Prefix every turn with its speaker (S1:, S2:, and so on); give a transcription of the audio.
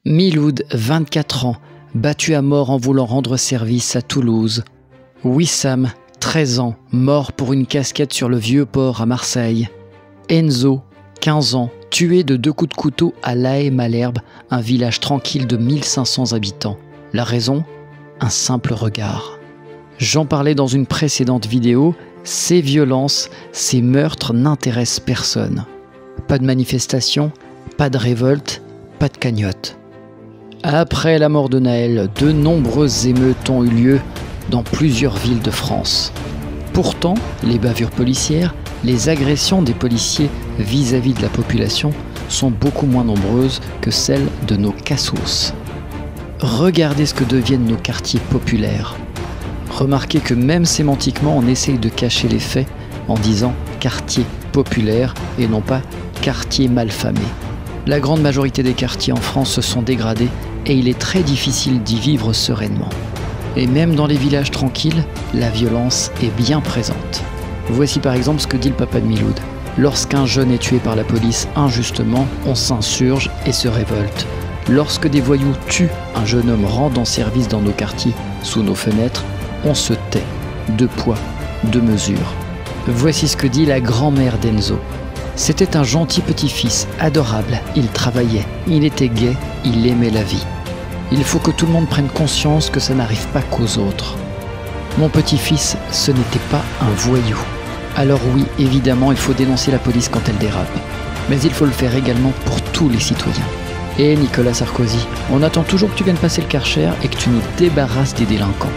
S1: Miloud, 24 ans, battu à mort en voulant rendre service à Toulouse. Wissam, 13 ans, mort pour une casquette sur le Vieux-Port à Marseille. Enzo, 15 ans, tué de 2 coups de couteau à La Haye-Malherbe, un village tranquille de 1500 habitants. La raison ? Un simple regard. J'en parlais dans une précédente vidéo, ces violences, ces meurtres n'intéressent personne. Pas de manifestation, pas de révolte, pas de cagnotte. Après la mort de Naël, de nombreuses émeutes ont eu lieu dans plusieurs villes de France. Pourtant, les bavures policières, les agressions des policiers vis-à-vis de la population sont beaucoup moins nombreuses que celles de nos cassos. Regardez ce que deviennent nos quartiers populaires. Remarquez que même sémantiquement, on essaye de cacher les faits en disant quartier populaire et non pas quartier malfamé. La grande majorité des quartiers en France se sont dégradés et il est très difficile d'y vivre sereinement. Et même dans les villages tranquilles, la violence est bien présente. Voici par exemple ce que dit le papa de Miloud. Lorsqu'un jeune est tué par la police injustement, on s'insurge et se révolte. Lorsque des voyous tuent un jeune homme rendant service dans nos quartiers, sous nos fenêtres, on se tait. 2 poids, 2 mesures. Voici ce que dit la grand-mère d'Enzo. C'était un gentil petit-fils, adorable, il travaillait, il était gai, il aimait la vie. Il faut que tout le monde prenne conscience que ça n'arrive pas qu'aux autres. Mon petit-fils, ce n'était pas un voyou. Alors oui, évidemment, il faut dénoncer la police quand elle dérape. Mais il faut le faire également pour tous les citoyens. Et Nicolas Sarkozy, on attend toujours que tu viennes passer le Karcher et que tu nous débarrasses des délinquants.